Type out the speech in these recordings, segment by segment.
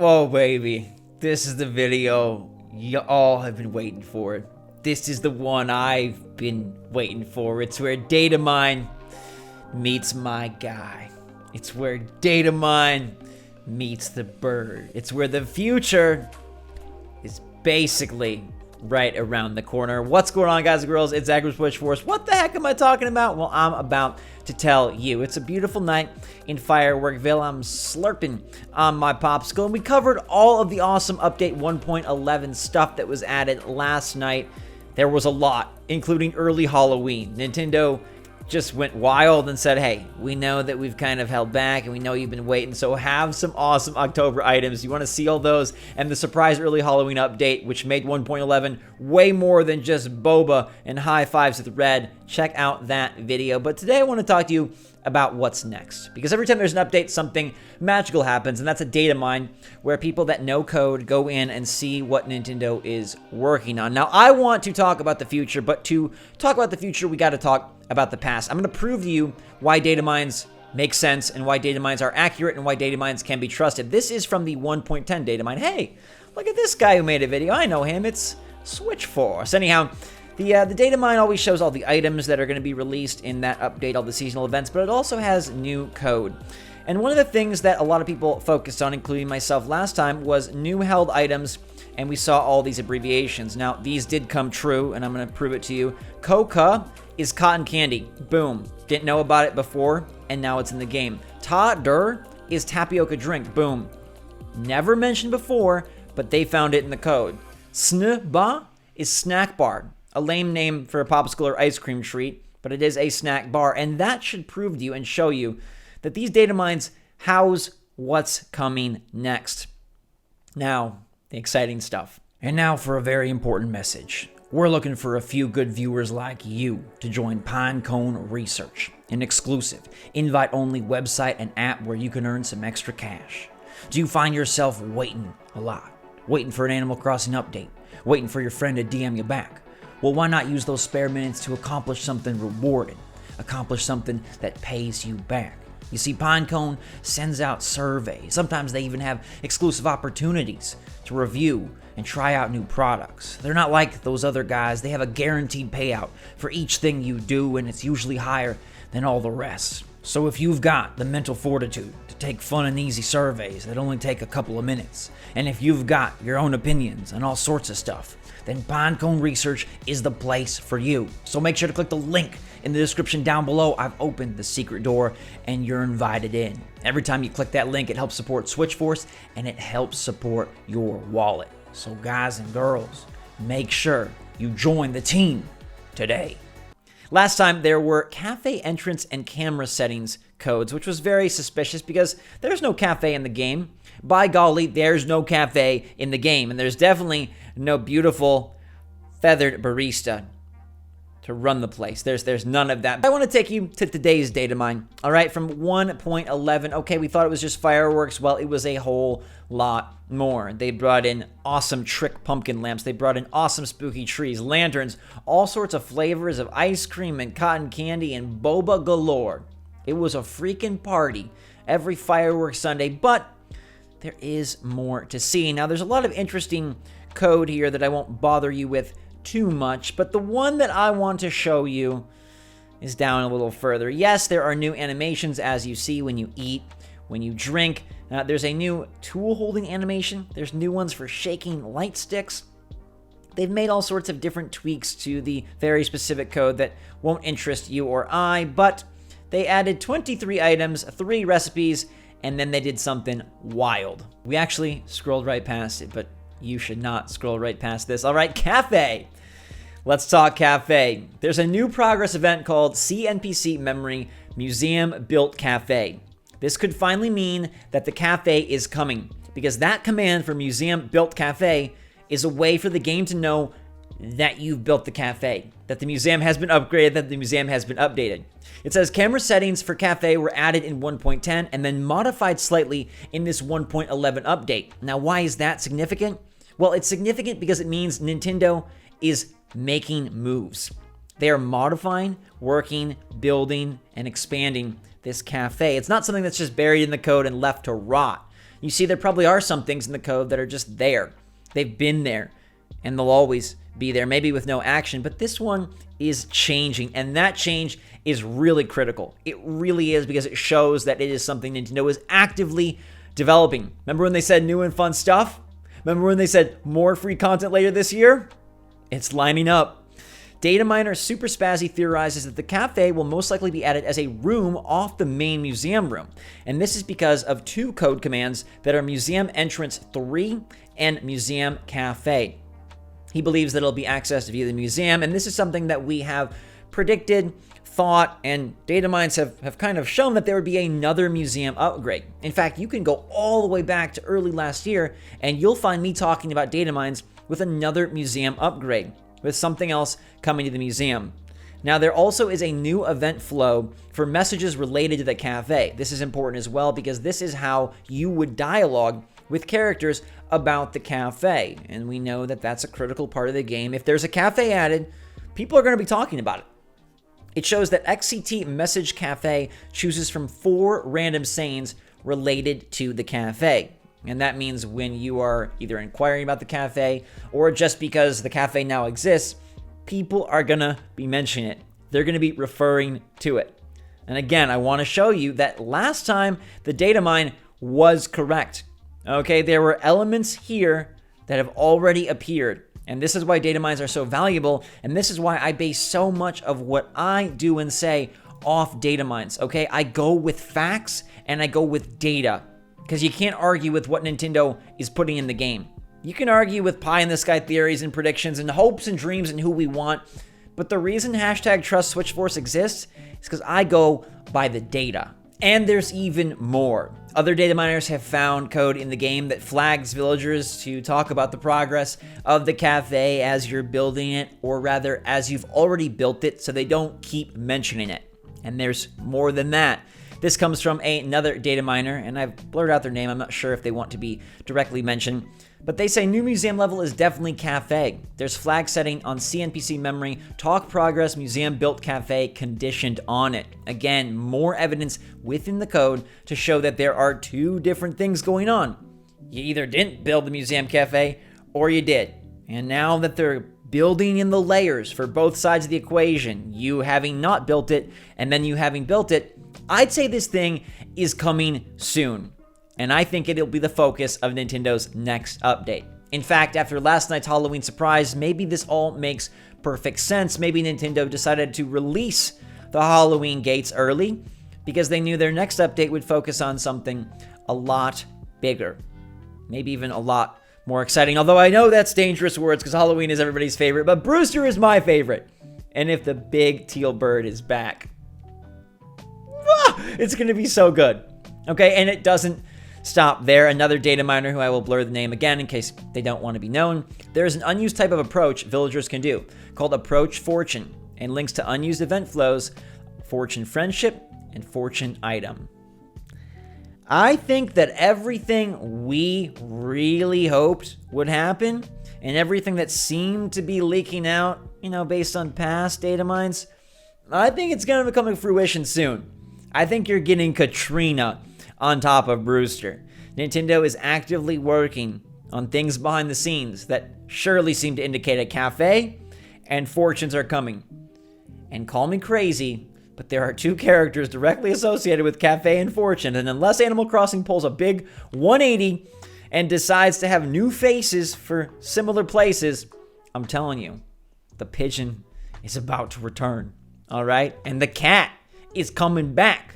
Oh, baby. This is the video you all have been waiting for. This is the one I've been waiting for. It's where Datamine meets my guy. It's where Datamine meets the bird. It's where the future is basically right around the corner. What's going on, guys and girls? It's Zach from SwitchForce. What the heck am I talking about? Well, I'm about to tell you. It's a beautiful night in Fireworkville. I'm slurping on my popsicle, and we covered all of the awesome update 1.11 stuff that was added last night. There was a lot, including early Halloween. Nintendo just went wild and said, hey, we know that we've kind of held back and we know you've been waiting, so have some awesome October items. You want to see all those and the surprise early Halloween update, which made 1.11 way more than just boba and high fives with red. Check out that video. But today I want to talk to you about what's next, because every time there's an update, something magical happens, and that's a data mine where people that know code go in and see what Nintendo is working on. Now, I want to talk about the future, but to talk about the future, we got to talk about the past. I'm going to prove to you why data mines make sense and why data mines are accurate and why data mines can be trusted. This is from the 1.10 data mine. Hey, look at this guy who made a video. I know him. It's SwitchForce. Anyhow, the data mine always shows all the items that are going to be released in that update, all the seasonal events, but it also has new code. And one of the things that a lot of people focused on, including myself last time, was new held items, and we saw all these abbreviations. Now, these did come true, and I'm going to prove it to you. Coca is cotton candy. Boom. Didn't know about it before, and now it's in the game. Ta-dur is tapioca drink. Boom. Never mentioned before, but they found it in the code. Sn-ba is snack bar. A lame name for a popsicle or ice cream treat, but it is a snack bar, and that should prove to you and show you that these data mines house what's coming next. Now, the exciting stuff. And now for a very important message. We're looking for a few good viewers like you to join Pinecone Research, an exclusive, invite-only website and app where you can earn some extra cash. Do you find yourself waiting a lot? Waiting for an Animal Crossing update? Waiting for your friend to DM you back? Well, why not use those spare minutes to accomplish something rewarding? Accomplish something that pays you back. You see, Pinecone sends out surveys. Sometimes they even have exclusive opportunities to review and try out new products. They're not like those other guys. They have a guaranteed payout for each thing you do, and it's usually higher than all the rest. So if you've got the mental fortitude to take fun and easy surveys that only take a couple of minutes, and if you've got your own opinions and all sorts of stuff, then Pinecone Research is the place for you. So make sure to click the link in the description down below. I've opened the secret door and you're invited in. Every time you click that link, it helps support SwitchForce and it helps support your wallet. So guys and girls, make sure you join the team today. Last time there were cafe entrance and camera settings codes, which was very suspicious because there's no cafe in the game. By golly, there's no cafe in the game, and there's definitely no beautiful feathered barista to run the place. There's none of that. I want to take you to today's data mine. All right, from 1.11. Okay, we thought it was just fireworks. Well, it was a whole lot more. They brought in awesome trick pumpkin lamps. They brought in awesome spooky trees, lanterns, all sorts of flavors of ice cream and cotton candy and boba galore. It was a freaking party every fireworks Sunday, but there is more to see. Now, there's a lot of interesting code here that I won't bother you with too much, but the one that I want to show you is down a little further. Yes, there are new animations, as you see, when you eat, when you drink. There's a new tool holding animation. There's new ones for shaking light sticks. They've made all sorts of different tweaks to the very specific code that won't interest you or I, but they added 23 items, 3 recipes, and then they did something wild. We actually scrolled right past it, but you should not scroll right past this. All right, cafe. Let's talk cafe. There's a new progress event called CNPC Memory Museum Built Cafe. This could finally mean that the cafe is coming, because that command for Museum Built Cafe is a way for the game to know that you've built the cafe, that the museum has been upgraded, that the museum has been updated. It says camera settings for cafe were added in 1.10 and then modified slightly in this 1.11 update. Now, why is that significant? Well, it's significant because it means Nintendo is making moves. They are modifying, working, building, and expanding this cafe. It's not something that's just buried in the code and left to rot. You see, there probably are some things in the code that are just there. They've been there, and they'll always be there, maybe with no action, but this one is changing, and that change is really critical. It really is, because it shows that it is something Nintendo is actively developing. Remember when they said new and fun stuff? Remember when they said more free content later this year? It's lining up. Dataminer Super Spazzy theorizes that the cafe will most likely be added as a room off the main museum room. And this is because of two code commands that are Museum Entrance 3 and Museum Cafe. He believes that it'll be accessed via the museum, and this is something that we have predicted, thought, and Datamines have kind of shown that there would be another museum upgrade. In fact, you can go all the way back to early last year, and you'll find me talking about Datamines with another museum upgrade, with something else coming to the museum. Now, there also is a new event flow for messages related to the cafe. This is important as well, because this is how you would dialogue with characters about the cafe. And we know that that's a critical part of the game. If there's a cafe added, people are going to be talking about it. It shows that XCT Message Cafe chooses from 4 random sayings related to the cafe. And that means when you are either inquiring about the cafe or just because the cafe now exists, people are going to be mentioning it. They're going to be referring to it. And again, I want to show you that last time the data mine was correct. Okay, there were elements here that have already appeared. And this is why data mines are so valuable. And this is why I base so much of what I do and say off data mines. Okay, I go with facts and I go with data. Because you can't argue with what Nintendo is putting in the game. You can argue with pie-in-the-sky theories and predictions and hopes and dreams and who we want, but the reason hashtag Trust SwitchForce exists is because I go by the data. And there's even more. Other data miners have found code in the game that flags villagers to talk about the progress of the cafe as you're building it, or rather, as you've already built it, so they don't keep mentioning it. And there's more than that. This comes from another data miner, and I've blurred out their name. I'm not sure if they want to be directly mentioned. But they say new museum level is definitely cafe. There's flag setting on CNPC memory, talk progress, museum built cafe conditioned on it. Again, more evidence within the code to show that there are 2 different things going on. You either didn't build the museum cafe, or you did. And now that they're building in the layers for both sides of the equation, you having not built it, and then you having built it, I'd say this thing is coming soon. And I think it'll be the focus of Nintendo's next update. In fact, after last night's Halloween surprise, maybe this all makes perfect sense. Maybe Nintendo decided to release the Halloween gates early because they knew their next update would focus on something a lot bigger. Maybe even a lot more exciting. Although I know that's dangerous words because Halloween is everybody's favorite, but Brewster is my favorite. And if the big teal bird is back, it's going to be so good. Okay, and it doesn't stop there. Another data miner, who I will blur the name again in case they don't want to be known, there's an unused type of approach villagers can do called Approach Fortune, and links to unused event flows, Fortune Friendship, and Fortune Item. I think that everything we really hoped would happen, and everything that seemed to be leaking out, based on past data mines, I think it's going to come to fruition soon. I think you're getting Katrina on top of Brewster. Nintendo is actively working on things behind the scenes that surely seem to indicate a cafe and fortunes are coming. And call me crazy, but there are 2 characters directly associated with cafe and fortune, and unless Animal Crossing pulls a big 180 and decides to have new faces for similar places, I'm telling you, the pigeon is about to return. All right? And the cat is coming back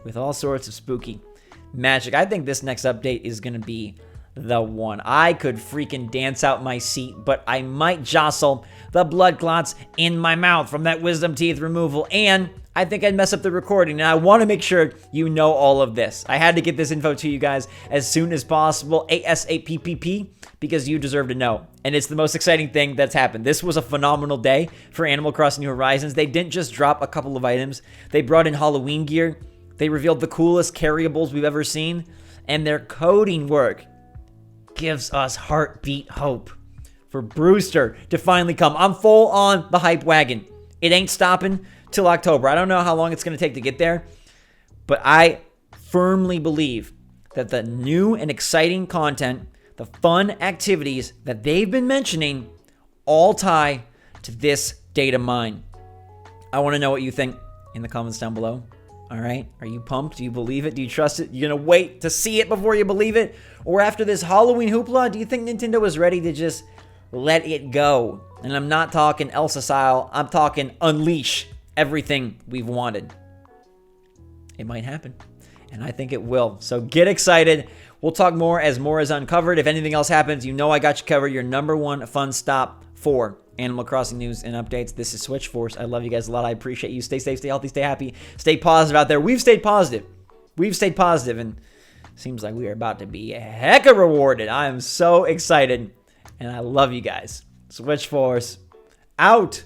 with all sorts of spooky magic. I think this next update is going to be the one. I could freaking dance out my seat, but I might jostle the blood clots in my mouth from that wisdom teeth removal, and I think I'd mess up the recording, and I want to make sure you know all of this. I had to get this info to you guys as soon as possible, ASAPPP, because you deserve to know. And it's the most exciting thing that's happened. This was a phenomenal day for Animal Crossing New Horizons. They didn't just drop a couple of items. They brought in Halloween gear. They revealed the coolest carryables we've ever seen. And their coding work gives us heartbeat hope for Brewster to finally come. I'm full on the hype wagon. It ain't stopping till October. I don't know how long it's going to take to get there, but I firmly believe that the new and exciting content, the fun activities that they've been mentioning, all tie to this data mine. I want to know what you think in the comments down below. All right? Are you pumped? Do you believe it? Do you trust it? You going to wait to see it before you believe it? Or after this Halloween hoopla, do you think Nintendo is ready to just let it go? And I'm not talking Elsa style. I'm talking unleash everything we've wanted. It might happen. And I think it will. So get excited. We'll talk more as more is uncovered. If anything else happens, you know I got you covered. Your number one fun stop for Animal Crossing news and updates. This is SwitchForce. I love you guys a lot. I appreciate you. Stay safe, stay healthy, stay happy, stay positive out there. We've stayed positive. And seems like we are about to be hecka rewarded. I am so excited, and I love you guys. SwitchForce out.